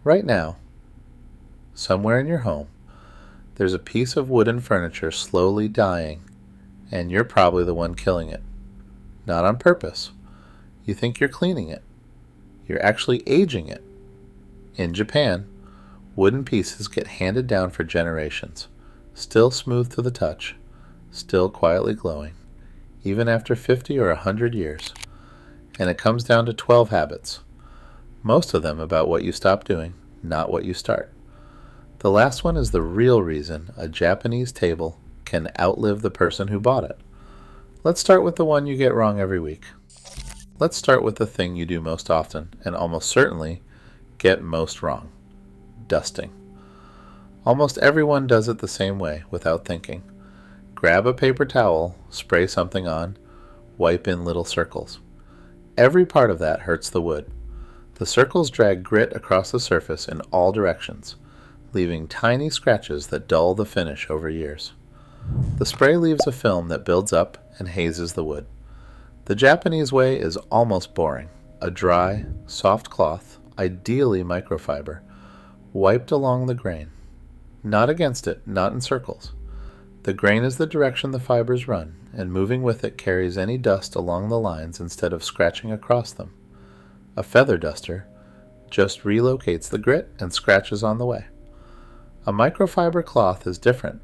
Right now, somewhere in your home, there's a piece of wooden furniture slowly dying, and you're probably the one killing it. Not on purpose. You think you're cleaning it. You're actually aging it. In Japan, wooden pieces get handed down for generations, still smooth to the touch, still quietly glowing, even after 50 or 100 years. And it comes down to 12 habits, most of them about what you stop doing, not what you start. The last one is the real reason a Japanese table can outlive the person who bought it. Let's start with the one you get wrong every week. Let's start with the thing you do most often, and almost certainly get most wrong: dusting. Almost everyone does it the same way, without thinking. Grab a paper towel, spray something on, wipe in little circles. Every part of that hurts the wood. The circles drag grit across the surface in all directions, leaving tiny scratches that dull the finish over years. The spray leaves a film that builds up and hazes the wood. The Japanese way is almost boring. A dry, soft cloth, ideally microfiber, wiped along the grain. Not against it, not in circles. The grain is the direction the fibers run, and moving with it carries any dust along the lines instead of scratching across them. A feather duster just relocates the grit and scratches on the way. A microfiber cloth is different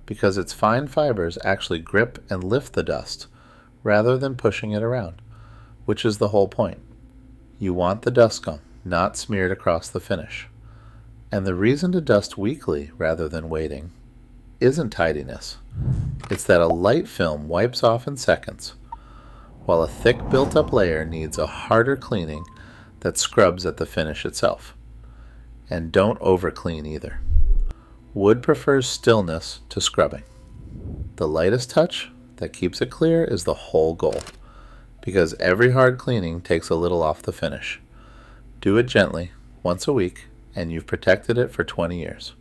because its fine fibers actually grip and lift the dust rather than pushing it around, which is the whole point. You want the dust gum, not smeared across the finish. And the reason to dust weekly rather than waiting isn't tidiness. It's that a light film wipes off in seconds, while a thick built-up layer needs a harder cleaning that scrubs at the finish itself. And don't over-clean either. Wood prefers stillness to scrubbing. The lightest touch that keeps it clear is the whole goal, because every hard cleaning takes a little off the finish. Do it gently, once a week, and you've protected it for 20 years.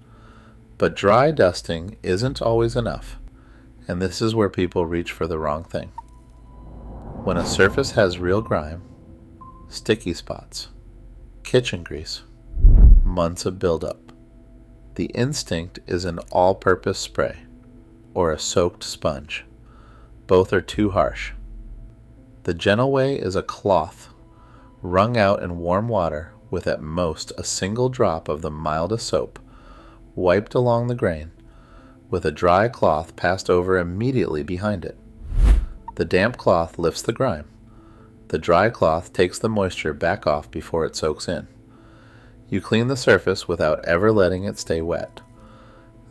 But dry dusting isn't always enough, and this is where people reach for the wrong thing. When a surface has real grime, sticky spots, kitchen grease, months of buildup, the instinct is an all-purpose spray or a soaked sponge. Both are too harsh. The gentle way is a cloth, wrung out in warm water with at most a single drop of the mildest soap, wiped along the grain, with a dry cloth passed over immediately behind it. The damp cloth lifts the grime. The dry cloth takes the moisture back off before it soaks in. You clean the surface without ever letting it stay wet.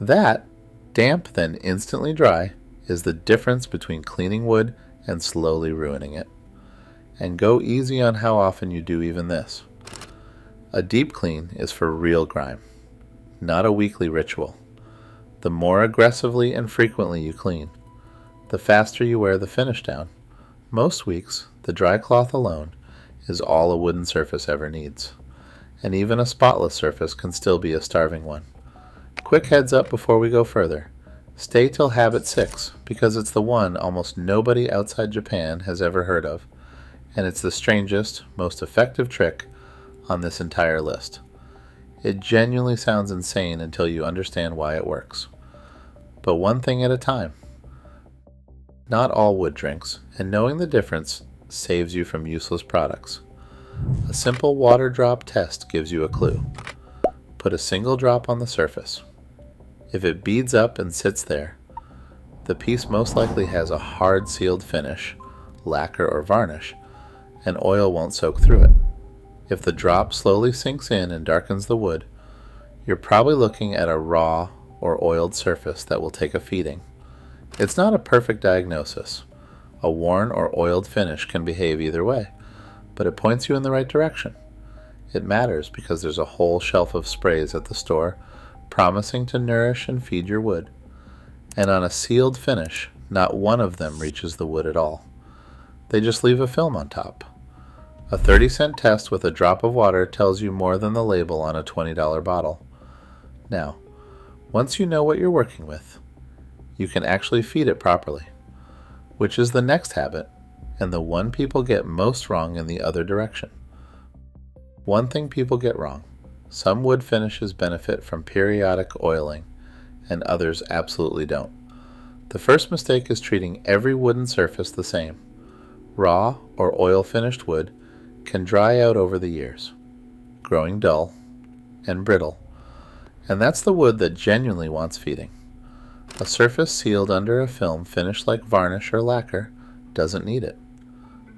That, damp then instantly dry, is the difference between cleaning wood and slowly ruining it. And go easy on how often you do even this. A deep clean is for real grime, not a weekly ritual. The more aggressively and frequently you clean, the faster you wear the finish down. Most weeks, the dry cloth alone is all a wooden surface ever needs. And even a spotless surface can still be a starving one. Quick heads up before we go further. Stay till habit 6, because it's the one almost nobody outside Japan has ever heard of, and it's the strangest, most effective trick on this entire list. It genuinely sounds insane until you understand why it works. But one thing at a time. Not all wood drinks, and knowing the difference saves you from useless products. A simple water drop test gives you a clue. Put a single drop on the surface. If it beads up and sits there, the piece most likely has a hard sealed finish, lacquer or varnish, and oil won't soak through it. If the drop slowly sinks in and darkens the wood, you're probably looking at a raw or oiled surface that will take a feeding. It's not a perfect diagnosis. A worn or oiled finish can behave either way, but it points you in the right direction. It matters because there's a whole shelf of sprays at the store promising to nourish and feed your wood. And on a sealed finish, not one of them reaches the wood at all. They just leave a film on top. A 30-cent test with a drop of water tells you more than the label on a $20 bottle. Now, once you know what you're working with, you can actually feed it properly, which is the next habit, and the one people get most wrong in the other direction. One thing people get wrong: Some wood finishes benefit from periodic oiling, and others absolutely don't. The first mistake is treating every wooden surface the same. Raw or oil-finished wood can dry out over the years, growing dull and brittle, and that's the wood that genuinely wants feeding. A surface sealed under a film finished like varnish or lacquer doesn't need it.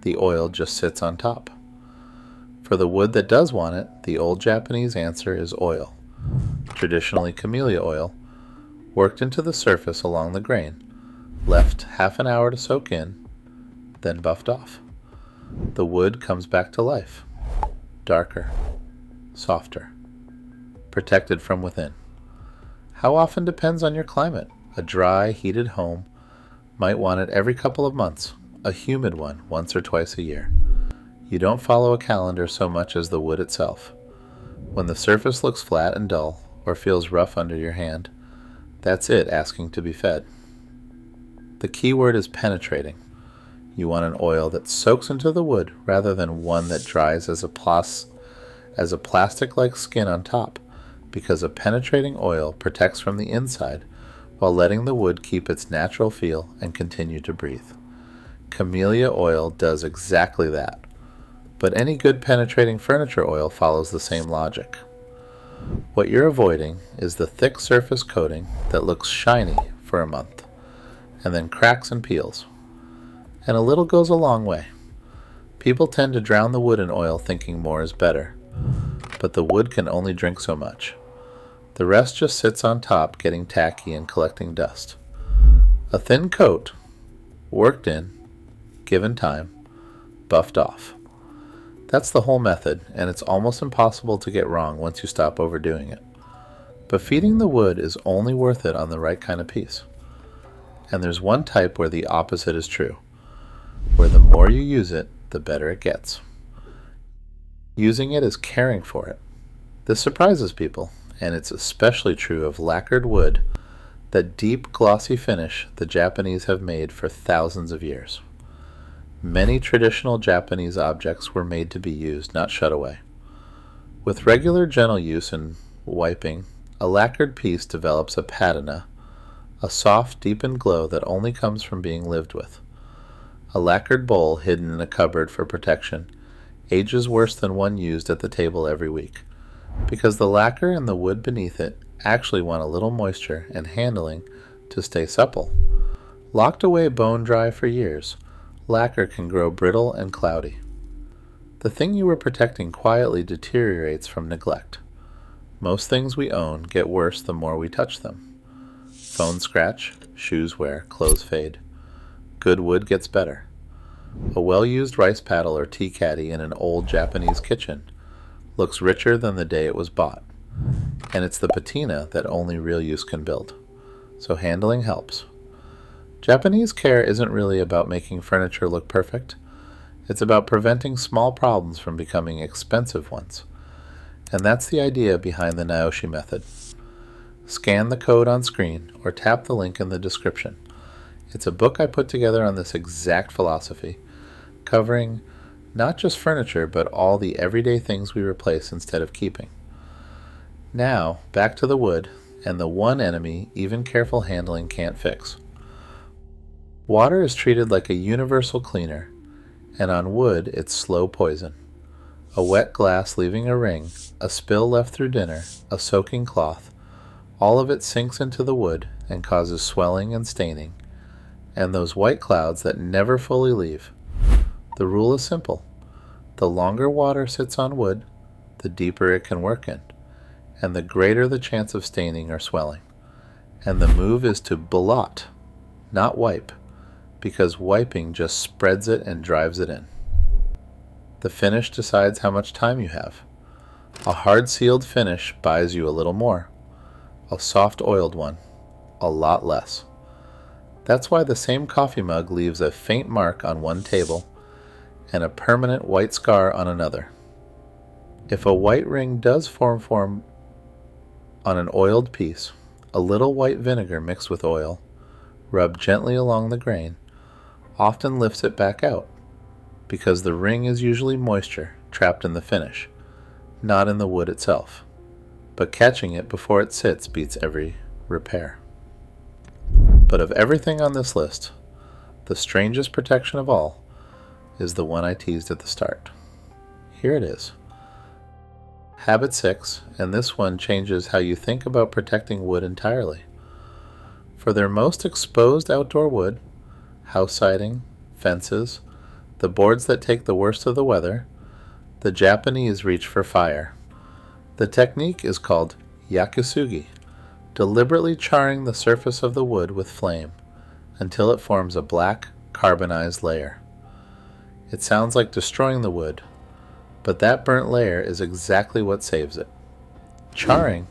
The oil just sits on top. For the wood that does want it, the old Japanese answer is oil, traditionally camellia oil, worked into the surface along the grain, left half an hour to soak in, then buffed off. The wood comes back to life, darker, softer, protected from within. How often depends on your climate. A dry, heated home might want it every couple of months, a humid one once or twice a year. You don't follow a calendar so much as the wood itself. When the surface looks flat and dull, or feels rough under your hand, that's it asking to be fed. The key word is penetrating. You want an oil that soaks into the wood rather than one that dries as a plastic-like skin on top, because a penetrating oil protects from the inside while letting the wood keep its natural feel and continue to breathe. Camellia oil does exactly that. But any good penetrating furniture oil follows the same logic. What you're avoiding is the thick surface coating that looks shiny for a month, and then cracks and peels. And a little goes a long way. People tend to drown the wood in oil thinking more is better, but the wood can only drink so much. The rest just sits on top getting tacky and collecting dust. A thin coat, worked in, given time, buffed off. That's the whole method, and it's almost impossible to get wrong once you stop overdoing it. But feeding the wood is only worth it on the right kind of piece. And there's one type where the opposite is true, where the more you use it, the better it gets. Using it is caring for it. This surprises people, and it's especially true of lacquered wood, that deep glossy finish the Japanese have made for thousands of years. Many traditional Japanese objects were made to be used, not shut away. With regular gentle use and wiping, a lacquered piece develops a patina, a soft, deepened glow that only comes from being lived with. A lacquered bowl hidden in a cupboard for protection ages worse than one used at the table every week, because the lacquer and the wood beneath it actually want a little moisture and handling to stay supple. Locked away bone dry for years, lacquer can grow brittle and cloudy. The thing you were protecting quietly deteriorates from neglect. Most things we own get worse the more we touch them. Phones scratch, shoes wear, clothes fade. Good wood gets better. A well-used rice paddle or tea caddy in an old Japanese kitchen looks richer than the day it was bought. And it's the patina that only real use can build. So handling helps. Japanese care isn't really about making furniture look perfect. It's about preventing small problems from becoming expensive ones. And that's the idea behind the Naoshi method. Scan the code on screen or tap the link in the description. It's a book I put together on this exact philosophy, covering not just furniture, but all the everyday things we replace instead of keeping. Now, back to the wood, and the one enemy even careful handling can't fix. Water is treated like a universal cleaner, and on wood it's slow poison. A wet glass leaving a ring, a spill left through dinner, a soaking cloth, all of it sinks into the wood and causes swelling and staining, and those white clouds that never fully leave. The rule is simple. The longer water sits on wood, the deeper it can work in, and the greater the chance of staining or swelling. And the move is to blot, not wipe, because wiping just spreads it and drives it in. The finish decides how much time you have. A hard sealed finish buys you a little more. A soft oiled one, a lot less. That's why the same coffee mug leaves a faint mark on one table and a permanent white scar on another. If a white ring does form on an oiled piece, a little white vinegar mixed with oil, rubbed gently along the grain, often lifts it back out, because the ring is usually moisture trapped in the finish, not in the wood itself. but catching it before it sits beats every repair. But of everything on this list, the strangest protection of all is the one I teased at the start. Here it is. Habit 6, and this one changes how you think about protecting wood entirely. For their most exposed outdoor wood, house siding, fences, the boards that take the worst of the weather, the Japanese reach for fire. The technique is called Yakisugi, deliberately charring the surface of the wood with flame until it forms a black, carbonized layer. It sounds like destroying the wood, but that burnt layer is exactly what saves it. Charring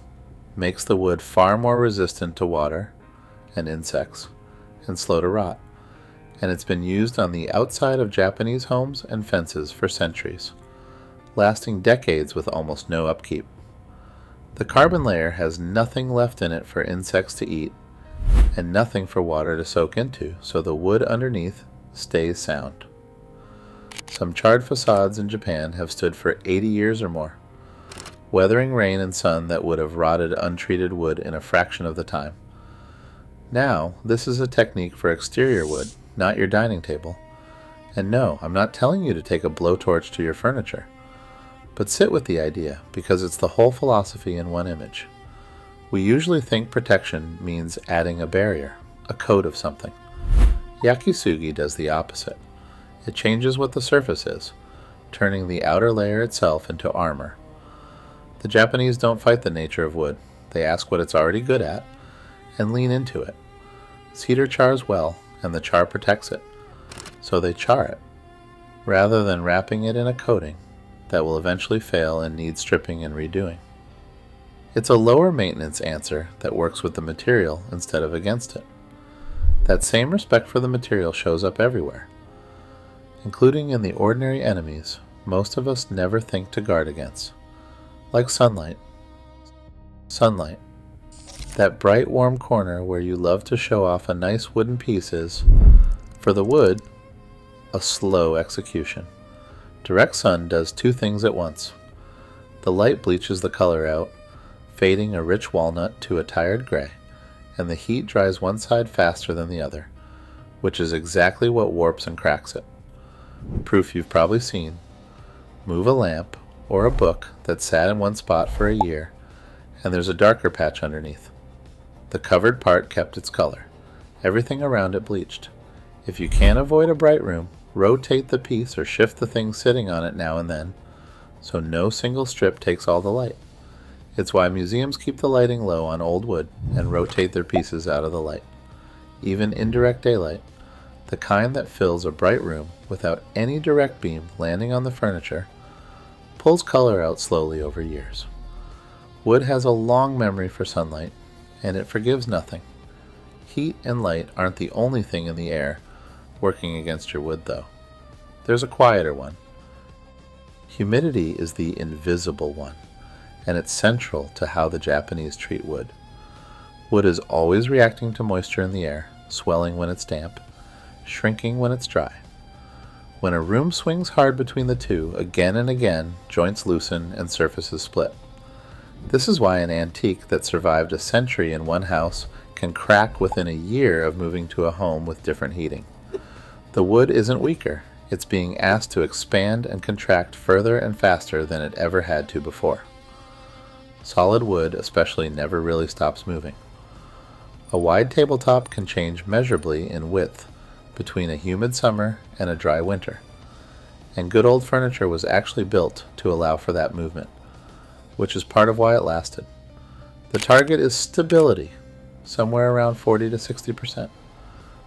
makes the wood far more resistant to water and insects and slow to rot, and it's been used on the outside of Japanese homes and fences for centuries, lasting decades with almost no upkeep. The carbon layer has nothing left in it for insects to eat and nothing for water to soak into, so the wood underneath stays sound. Some charred facades in Japan have stood for 80 years or more, weathering rain and sun that would have rotted untreated wood in a fraction of the time. Now, this is a technique for exterior wood, not your dining table. And no, I'm not telling you to take a blowtorch to your furniture, but sit with the idea because it's the whole philosophy in one image. We usually think protection means adding a barrier, a coat of something. Yakisugi does the opposite. It changes what the surface is, turning the outer layer itself into armor. The Japanese don't fight the nature of wood. They ask what it's already good at and lean into it. Cedar chars well, and the char protects it, so they char it, rather than wrapping it in a coating that will eventually fail and need stripping and redoing. It's a lower maintenance answer that works with the material instead of against it. That same respect for the material shows up everywhere, including in the ordinary enemies most of us never think to guard against, like sunlight. Sunlight. That bright warm corner where you love to show off a nice wooden piece is, for the wood, a slow execution. Direct sun does two things at once. The light bleaches the color out, fading a rich walnut to a tired gray, and the heat dries one side faster than the other, which is exactly what warps and cracks it. Proof you've probably seen. Move a lamp or a book that sat in one spot for a year, and there's a darker patch underneath. The covered part kept its color. Everything around it bleached. If you can't avoid a bright room, rotate the piece or shift the thing sitting on it now and then, so no single strip takes all the light. It's why museums keep the lighting low on old wood and rotate their pieces out of the light. Even indirect daylight, the kind that fills a bright room without any direct beam landing on the furniture, pulls color out slowly over years. Wood has a long memory for sunlight, and it forgives nothing. Heat and light aren't the only thing in the air working against your wood, though. There's a quieter one. Humidity is the invisible one, and it's central to how the Japanese treat wood. Wood is always reacting to moisture in the air, swelling when it's damp, shrinking when it's dry. When a room swings hard between the two, again and again, joints loosen and surfaces split. This is why an antique that survived a century in one house can crack within a year of moving to a home with different heating. The wood isn't weaker, it's being asked to expand and contract further and faster than it ever had to before. Solid wood especially never really stops moving. A wide tabletop can change measurably in width between a humid summer and a dry winter, and good old furniture was actually built to allow for that movement, which is part of why it lasted. The target is stability, somewhere around 40 to 60%.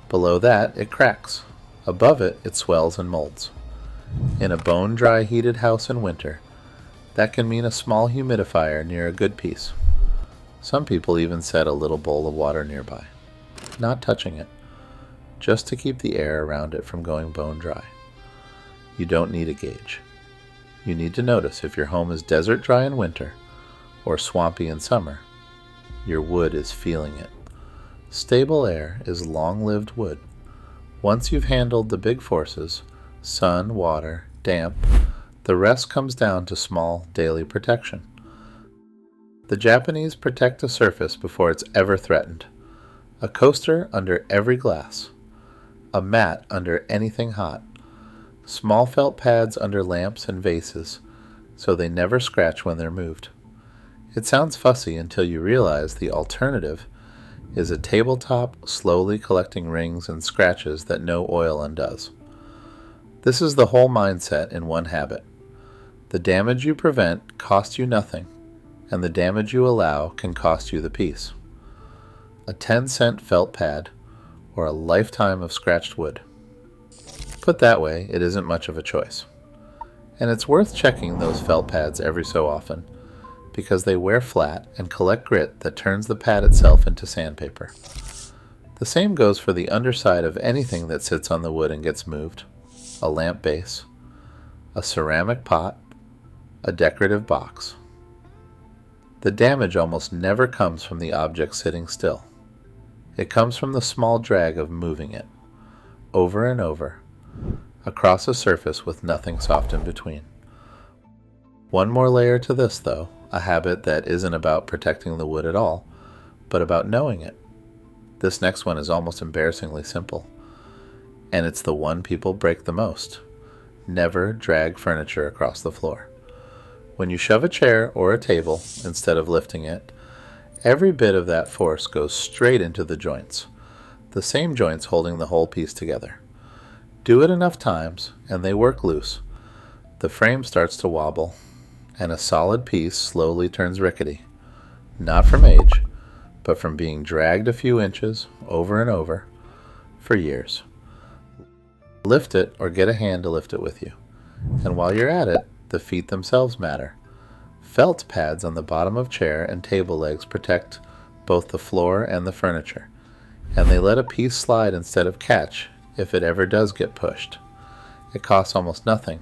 Below that, it cracks. Above it, it swells and molds. In a bone-dry heated house in winter, that can mean a small humidifier near a good piece. Some people even set a little bowl of water nearby, not touching it, just to keep the air around it from going bone dry. You don't need a gauge. You need to notice if your home is desert dry in winter or swampy in summer, your wood is feeling it. Stable air is long-lived wood. Once you've handled the big forces, sun, water, damp, the rest comes down to small daily protection. The Japanese protect a surface before it's ever threatened. A coaster under every glass. A mat under anything hot. Small felt pads under lamps and vases, so they never scratch when they're moved. It sounds fussy until you realize the alternative is a tabletop slowly collecting rings and scratches that no oil undoes. This is the whole mindset in one habit. The damage you prevent costs you nothing, and the damage you allow can cost you the piece. A 10-cent felt pad, or a lifetime of scratched wood. Put that way, it isn't much of a choice. And it's worth checking those felt pads every so often, because they wear flat and collect grit that turns the pad itself into sandpaper. The same goes for the underside of anything that sits on the wood and gets moved. A lamp base, a ceramic pot, a decorative box. The damage almost never comes from the object sitting still. It comes from the small drag of moving it, over and over, across a surface with nothing soft in between. One more layer to this, though, a habit that isn't about protecting the wood at all, but about knowing it. This next one is almost embarrassingly simple, and it's the one people break the most. Never drag furniture across the floor. When you shove a chair or a table instead of lifting it, every bit of that force goes straight into the joints, the same joints holding the whole piece together. Do it enough times, and they work loose. The frame starts to wobble, and a solid piece slowly turns rickety, not from age, but from being dragged a few inches over and over for years. Lift it or get a hand to lift it with you. And while you're at it, the feet themselves matter. Felt pads on the bottom of chair and table legs protect both the floor and the furniture, and they let a piece slide instead of catch if it ever does get pushed. It costs almost nothing,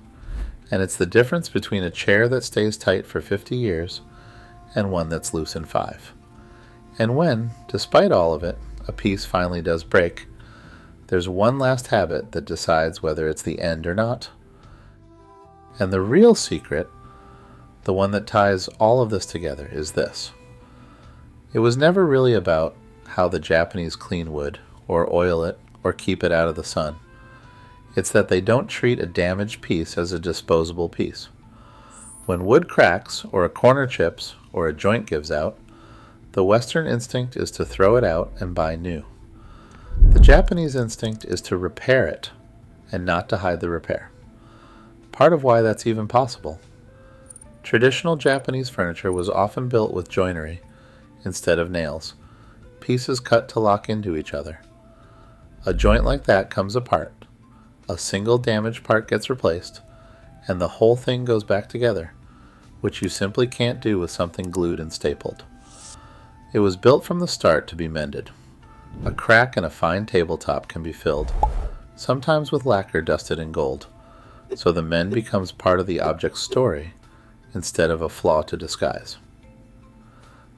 and it's the difference between a chair that stays tight for 50 years and one that's loose in 5. And when, despite all of it, a piece finally does break, there's one last habit that decides whether it's the end or not. And the real secret, the one that ties all of this together, is this. It was never really about how the Japanese clean wood, or oil it, or keep it out of the sun. It's that they don't treat a damaged piece as a disposable piece. When wood cracks, or a corner chips, or a joint gives out, the Western instinct is to throw it out and buy new. The Japanese instinct is to repair it, and not to hide the repair. Part of why that's even possible. Traditional Japanese furniture was often built with joinery instead of nails, pieces cut to lock into each other. A joint like that comes apart, a single damaged part gets replaced, and the whole thing goes back together, which you simply can't do with something glued and stapled. It was built from the start to be mended. A crack in a fine tabletop can be filled, sometimes with lacquer dusted in gold, so the mend becomes part of the object's story instead of a flaw to disguise.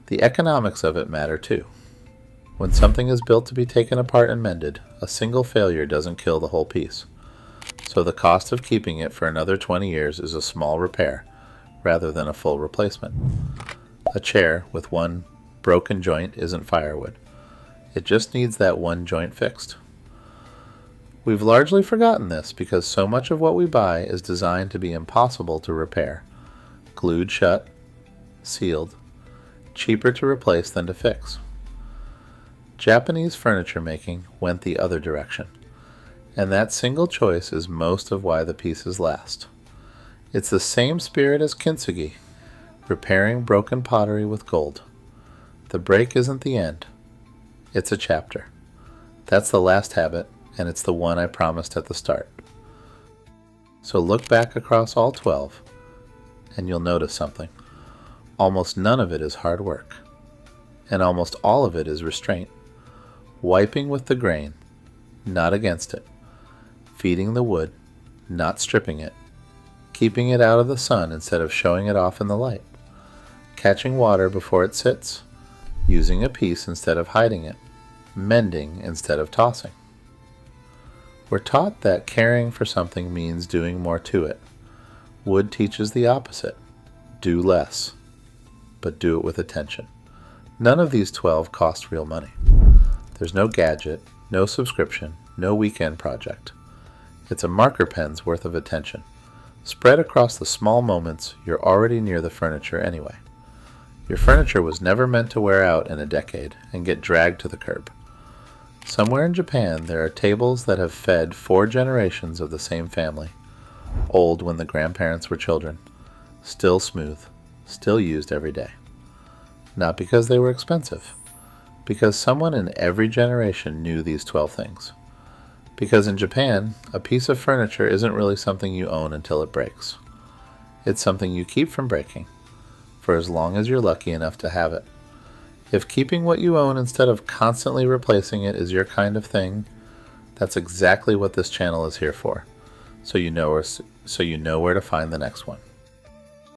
The economics of it matter too. When something is built to be taken apart and mended, a single failure doesn't kill the whole piece. So the cost of keeping it for another 20 years is a small repair rather than a full replacement. A chair with one broken joint isn't firewood. It just needs that one joint fixed. We've largely forgotten this because so much of what we buy is designed to be impossible to repair. Glued shut, sealed, cheaper to replace than to fix. Japanese furniture making went the other direction, and that single choice is most of why the pieces last. It's the same spirit as kintsugi, repairing broken pottery with gold. The break isn't the end, it's a chapter. That's the last habit, and it's the one I promised at the start. So look back across all 12, and you'll notice something. Almost none of it is hard work, and almost all of it is restraint. Wiping with the grain, not against it. Feeding the wood, not stripping it. Keeping it out of the sun instead of showing it off in the light. Catching water before it sits. Using a piece instead of hiding it. Mending instead of tossing. We're taught that caring for something means doing more to it. Wood teaches the opposite. Do less. but do it with attention. None of these 12 cost real money. There's no gadget, no subscription, no weekend project. It's a marker pen's worth of attention. Spread across the small moments, you're already near the furniture anyway. Your furniture was never meant to wear out in a decade and get dragged to the curb. Somewhere in Japan, there are tables that have fed 4 generations of the same family, old when the grandparents were children, still smooth, still used every day. Not because they were expensive, because someone in every generation knew these 12 things. Because in Japan, a piece of furniture isn't really something you own until it breaks. It's something you keep from breaking, for as long as you're lucky enough to have it. If keeping what you own instead of constantly replacing it is your kind of thing, that's exactly what this channel is here for, so you know where to find the next one.